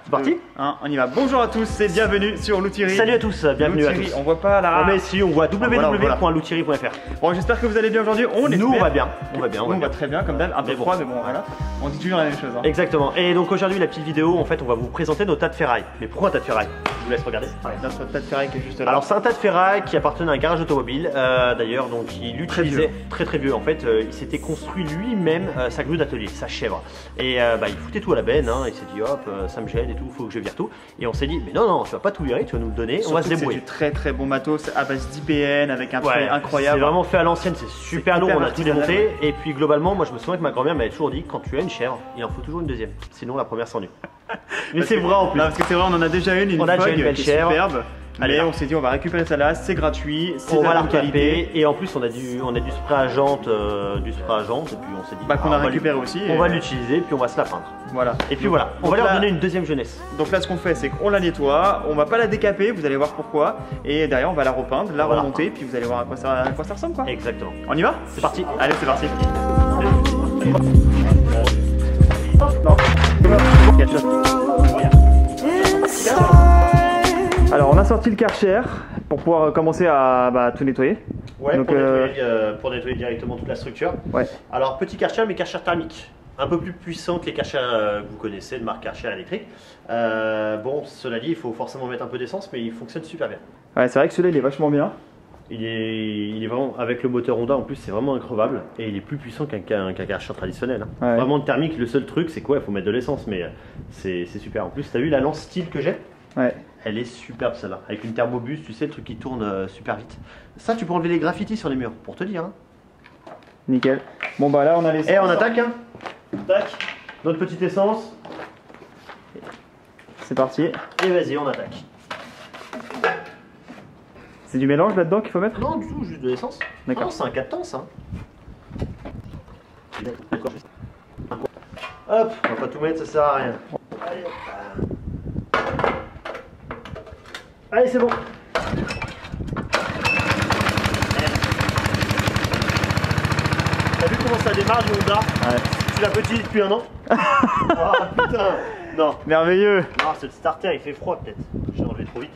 C'est parti 1, on y va. Bonjour à tous et bienvenue sur Loutieri. Salut à tous, bienvenue à tous. On voit pas là. Mais si, on voit www.loutieri.fr. Bon, j'espère que vous allez bien aujourd'hui. Nous, on va bien. On va très bien, comme d'hab. Un peu froid, mais bon, voilà. On dit toujours la même chose. Hein. Exactement. Et donc aujourd'hui, la petite vidéo, en fait, on va vous présenter nos tas de ferraille. Mais pourquoi un tas de ferraille? Je vous laisse regarder. Notre tas de ferraille qui est juste là. Alors, c'est un tas de ferraille qui appartenait à un garage automobile. D'ailleurs, donc il utilisait très vieux. En fait, il s'était construit lui-même sa grue d'atelier, sa chèvre. Et il foutait tout à la benne. Hein. Il s'est dit, hop, ça me gêne et tout, faut que je vire tout. Et on s'est dit, mais non, tu vas pas tout virer, tu vas nous le donner, on va se débrouiller. C'est du très bon matos à base d'IPN avec un trait incroyable. C'est vraiment fait à l'ancienne, c'est super lourd, on a tout démonté. Et puis globalement, moi je me souviens que ma grand-mère m'avait toujours dit, quand tu as une chèvre, il en faut toujours une deuxième, sinon la première s'ennuie. Mais c'est vrai en plus. Non, parce que c'est vrai, on en a déjà une on a déjà une belle chèvre. Superbe. Allez, on s'est dit on va récupérer celle-là, c'est gratuit, c'est de la qualité. Et en plus on a du spray à jante, et puis on s'est dit qu'on a récupéré aussi. On va l'utiliser, puis on va se la peindre. Voilà. Et puis voilà, on va leur donner une deuxième jeunesse. Donc là ce qu'on fait c'est qu'on la nettoie, on va pas la décaper, vous allez voir pourquoi. Et derrière on va la repeindre, la remonter, puis vous allez voir à quoi ça ressemble quoi. Exactement. On y va? C'est parti. Allez, c'est parti. Alors on a sorti le Karcher pour pouvoir commencer à tout nettoyer. Ouais, donc, pour nettoyer directement toute la structure. Ouais. Alors petit Karcher, mais Karcher thermique. Un peu plus puissant que les Karcher que vous connaissez, de marque Karcher électrique. Bon, cela dit, il faut forcément mettre un peu d'essence, mais il fonctionne super bien. Ouais, c'est vrai que celui-là il est vachement bien. Il est vraiment, avec le moteur Honda en plus, c'est vraiment increvable. Et il est plus puissant qu'un Karcher traditionnel. Hein. Ouais. Vraiment le thermique, le seul truc c'est quoi? Il faut mettre de l'essence, mais c'est super. En plus, tu as vu la lance style que j'ai? Ouais. Elle est superbe celle-là, avec une thermobus, tu sais, le truc qui tourne super vite. Ça, tu peux enlever les graffitis sur les murs, pour te dire. Hein. Nickel. Bon bah là on a les... Et on attaque hein. Tac, notre petite essence. C'est parti. Et vas-y, on attaque. C'est du mélange là-dedans qu'il faut mettre? Non, du tout, juste de l'essence. D'accord. C'est un 4 temps ça. Hop, on va pas tout mettre, ça sert à rien. Allez, allez, c'est bon. T'as vu comment ça démarre le Honda? Ouais. Tu l'as petit depuis un an? Oh putain. Non. Merveilleux. Non, ce starter il fait froid peut-être. J'ai enlevé trop vite.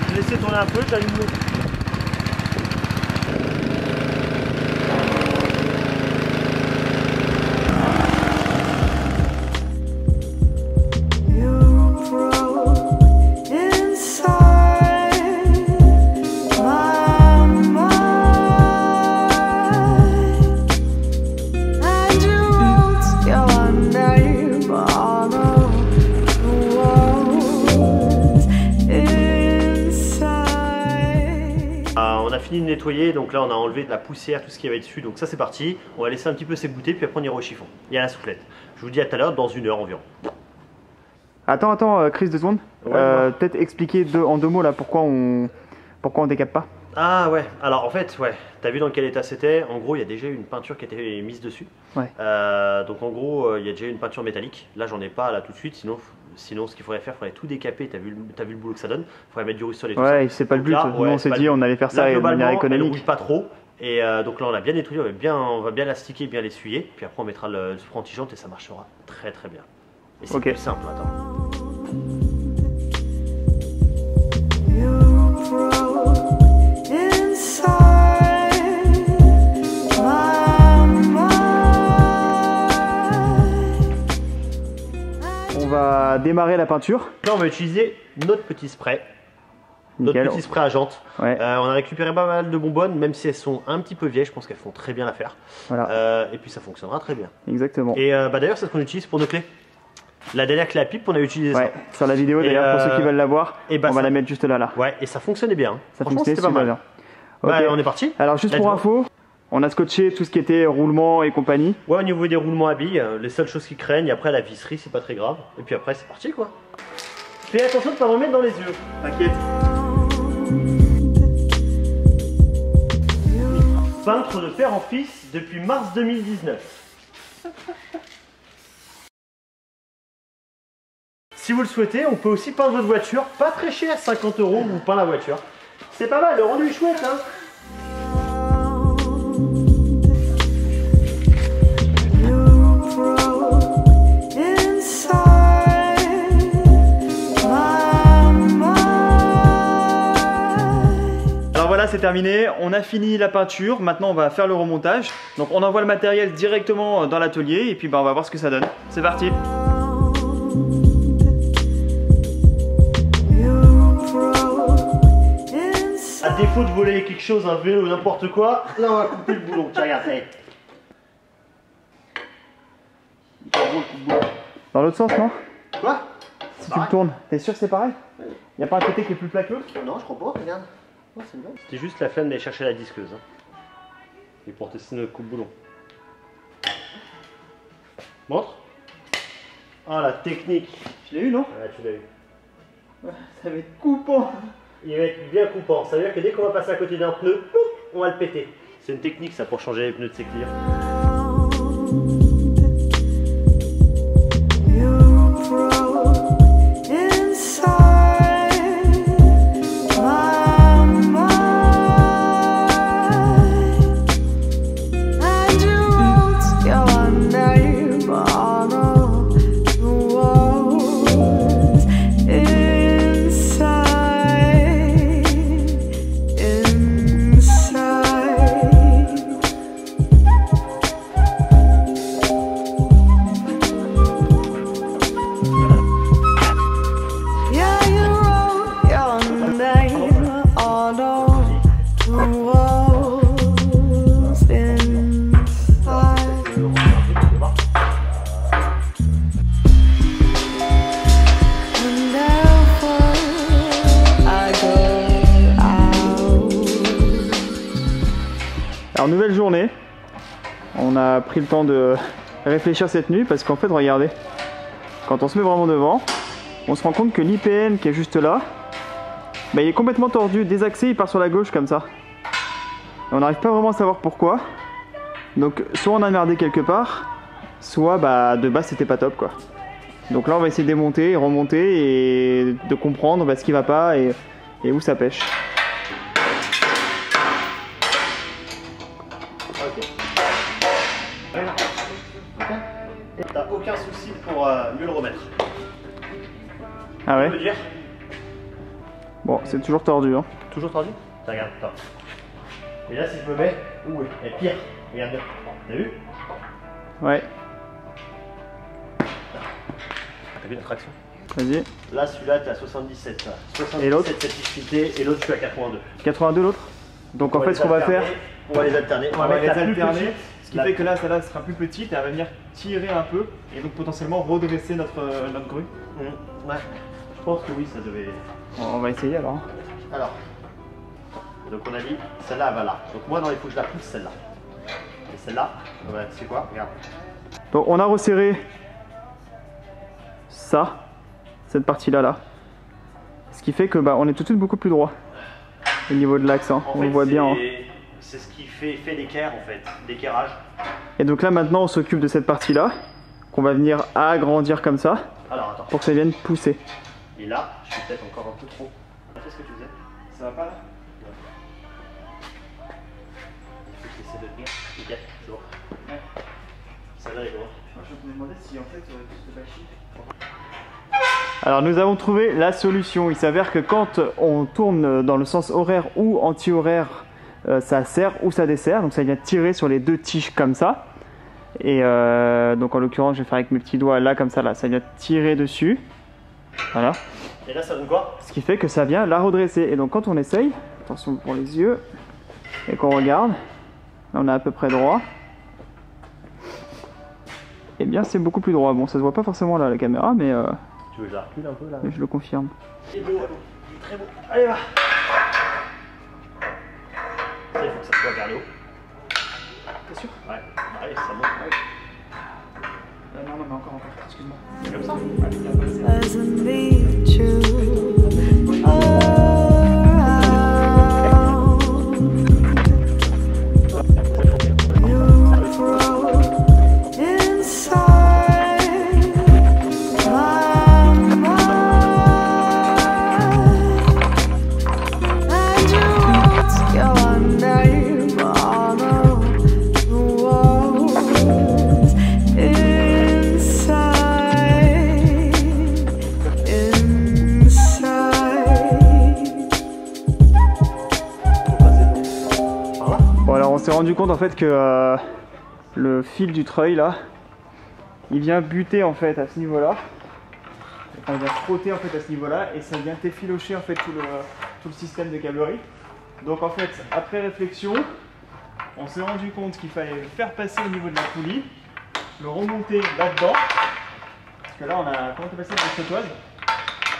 Je vais laisser tourner un peu, j'allume l'eau. On a fini de nettoyer, donc là on a enlevé de la poussière, tout ce qu'il y avait dessus, donc ça c'est parti. On va laisser un petit peu s'égoutter, puis après on ira au chiffon. Il y a la soufflette. Je vous dis à tout à l'heure, dans 1 heure environ. Attends, Chris, 2 secondes. Ouais, peut-être expliquer en 2 mots là pourquoi on décape pas. Ah ouais, alors en fait, ouais, t'as vu dans quel état c'était. En gros, il y a déjà une peinture qui a été mise dessus. Ouais. Donc en gros, il y a déjà une peinture métallique. Là, j'en ai pas là tout de suite, sinon ce qu'il faudrait faire, il faudrait tout décaper. T'as vu le boulot que ça donne. Il faudrait mettre du ruisseau et tout ça. Ouais, c'est pas le but. Nous, on s'est dit, on allait faire ça de manière économique. Elle roule pas trop. Et donc là, on l'a bien nettoyé, on va bien l'astiquer, bien l'essuyer. Puis après, on mettra le spray anti-jante et ça marchera très bien. Et c'est plus simple, attends. On va démarrer la peinture. Là, on va utiliser notre petit spray. Notre petit spray à jante. Ouais. On a récupéré pas mal de bonbonnes, même si elles sont un petit peu vieilles, je pense qu'elles font très bien l'affaire. Voilà. Et puis ça fonctionnera très bien. Exactement. Et d'ailleurs, c'est ce qu'on utilise pour nos clés. La dernière clé à pipe, on a utilisé ça. Sur la vidéo d'ailleurs, pour ceux qui veulent la voir, on va la mettre juste là. Ouais, et ça fonctionnait bien. Ça fonctionnait super bien. Okay. On est parti. Alors juste pour info, on a scotché tout ce qui était roulement et compagnie. Ouais, au niveau des roulements à billes, les seules choses qui craignent, après la visserie, c'est pas très grave. Et puis après, c'est parti quoi. Fais attention de pas me mettre dans les yeux. T'inquiète. Peintre de père en fils depuis mars 2019. Si vous le souhaitez, on peut aussi peindre votre voiture, pas très cher, 50 €, vous peint la voiture. C'est pas mal, le rendu est chouette, hein. Voilà, c'est terminé, on a fini la peinture, maintenant on va faire le remontage. Donc on envoie le matériel directement dans l'atelier et puis on va voir ce que ça donne. C'est parti. À défaut de voler quelque chose, un vélo ou n'importe quoi, là on va couper le boulon. Tiens, regarde, hey. Dans l'autre sens, non? Quoi? Si tu le tournes, t'es sûr que c'est pareil? Y a pas un côté qui est plus plat que l'autre? Non, je crois pas, regarde. Oh, c'était juste la flemme d'aller chercher la disqueuse. Hein. Et pour tester notre coupe-boulon. Montre. Ah, la technique. Tu l'as eu, non? Ouais, tu l'as eu. Ça va être coupant. Il va être bien coupant. Ça veut dire que dès qu'on va passer à côté d'un pneu, on va le péter. C'est une technique ça pour changer les pneus de ses clients. Alors nouvelle journée, on a pris le temps de réfléchir cette nuit parce qu'en fait regardez, quand on se met vraiment devant, on se rend compte que l'IPN qui est juste là, bah, il est complètement tordu, désaxé, il part sur la gauche comme ça. Et on n'arrive pas vraiment à savoir pourquoi, donc soit on a merdé quelque part, soit bah, de base c'était pas top quoi. Donc là on va essayer de démonter et remonter et de comprendre bah, ce qui va pas et où ça pêche. T'as aucun souci pour mieux le remettre. Ah ouais? Tu veux dire? Bon, c'est toujours tordu hein. Toujours tordu? Tiens, regarde, attends. Et là si je me mets, ouh, et pire, regarde bien. T'as vu? Ouais. T'as vu la traction? Vas-y. Là celui-là t'es à 77 là. 77 et l'autre? certifié et l'autre je suis à 82. 82 l'autre? Donc en fait ce qu'on va faire, on va les alterner. on va les mettre la plus alterner. petite. Ce qui fait que là, celle-là sera plus petite et elle va venir tirer un peu et donc potentiellement redresser notre grue. Ouais, je pense que oui, ça devait. On va essayer alors. Alors, donc on a dit celle-là elle va là. Donc moi non, il faut que je la pousse celle-là. Et celle-là, ouais, c'est quoi? Regarde. Donc on a resserré ça, cette partie-là là. Ce qui fait que bah, on est tout de suite beaucoup plus droit au niveau de l'axe, hein. On le voit bien. Hein. C'est ce qui fait l'équerre en fait, l'équerrage. Et donc là maintenant on s'occupe de cette partie-là qu'on va venir agrandir comme ça. Alors attends. Pour que ça vienne pousser. Et là, je suis peut-être encore un peu trop. Qu'est-ce que tu faisais? Ça va pas là? Il faut que tu essaies de tenir. Ok, c'est bon. Ouais. Celle-là est loin. Je me demandais si en fait c'était pas chier. Alors nous avons trouvé la solution. Il s'avère que quand on tourne dans le sens horaire ou anti-horaire, ça serre ou ça dessert. Donc ça vient tirer sur les deux tiges comme ça. Et donc en l'occurrence je vais faire avec mes petits doigts là comme ça, là ça vient tirer dessus. Voilà. Et là ça donne quoi? Ce qui fait que ça vient la redresser. Et donc quand on essaye, attention pour les yeux, et qu'on regarde, là on est à peu près droit. Et bien c'est beaucoup plus droit. Bon ça se voit pas forcément là à la caméra mais tu veux que je la recule un peu là? je le confirme. Il est beau, il est très beau. Allez va. Ça il faut que ça soit vers le haut. T'es sûr? Ouais. Allez ça monte. Non mais encore, excuse-moi. C'est comme ça? Doesn't need you around. s'est rendu compte en fait que le fil du treuil là, il vient buter en fait à ce niveau-là. Enfin, il vient frotter en fait à ce niveau-là et ça vient effilocher en fait tout le système de câblerie. Donc en fait, après réflexion, on s'est rendu compte qu'il fallait le faire passer au niveau de la poulie, le remonter là-dedans, parce que là on a comment on passé de la sautoise,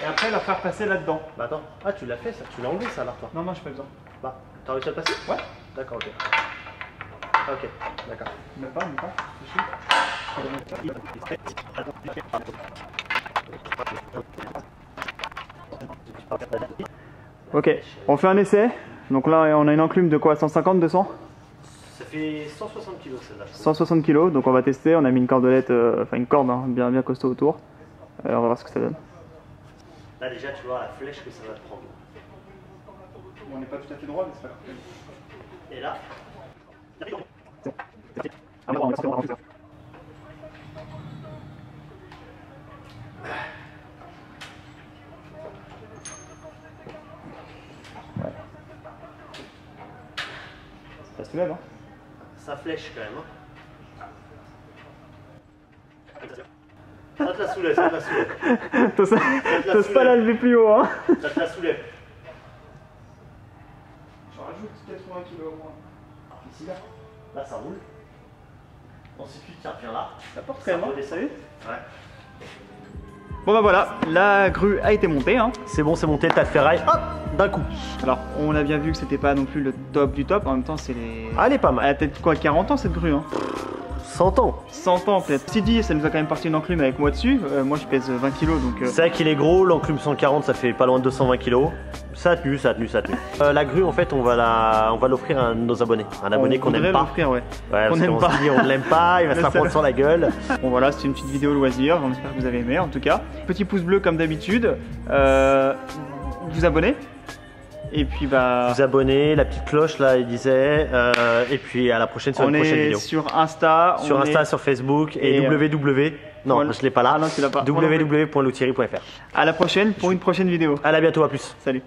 et après la faire passer là-dedans. Bah attends, ah tu l'as fait ça, tu l'as enlevé ça alors toi? Non, non, j'ai pas besoin. Bah, t'as réussi à le passer? Ouais. D'accord, ok. Ok, d'accord. Même pas, Ok, on fait un essai. Donc là, on a une enclume de quoi? 150, 200? Ça fait 160 kg celle-là. 160 kg, donc on va tester. On a mis une cordelette, enfin une corde hein, bien costaud autour. On va voir ce que ça donne. Là déjà, tu vois la flèche que ça va te prendre. On n'est pas tout à fait droit, mais c'est pas grave. Et là, Ça se soulève, hein? ça flèche quand même. Ça te la soulève, ça te la soulève. T'oses pas la lever plus haut, hein? Ça te la soulève. Je rajoute 80 kg au moins. Ici là, là ça roule. Ensuite tu tiens bien là. Ça porte Ça quand même, hein? redescend. Salut. Ouais. Bon bah voilà, la grue a été montée, hein. C'est bon, c'est monté, t'as le ferraille, hop, d'un coup. Alors, on a bien vu que c'était pas non plus le top du top, en même temps c'est les... Ah, elle est pas Elle mal. a peut-être quoi, 40 ans cette grue, hein? 100 ans. 100 ans peut-être. Si dit, ça nous a quand même parti une enclume avec moi dessus. Moi je pèse 20 kg donc. C'est vrai qu'il est gros, l'enclume 140 ça fait pas loin de 220 kg. Ça a tenu, ça a tenu, ça a tenu. La grue en fait on va l'offrir à un de nos abonnés. Un abonné qu'on n'aime pas. L'offrir, ouais. Ouais, Qu'on parce n'aime qu'on pas. s'est dit on ne l'aime pas, il va se la prendre sur la gueule. Bon voilà, c'est une petite vidéo loisir, on espère que vous avez aimé en tout cas. Petit pouce bleu comme d'habitude. Vous abonnez. Et puis bah. Vous abonnez, la petite cloche là il disait. Et puis à la prochaine sur une prochaine vidéo. Sur Insta. Sur Insta, sur Facebook et www. Non, voilà. je l'ai pas là. Ah non, tu l'as pas. www.louthieri.fr. À la prochaine pour une prochaine vidéo. À la bientôt, à plus. Salut.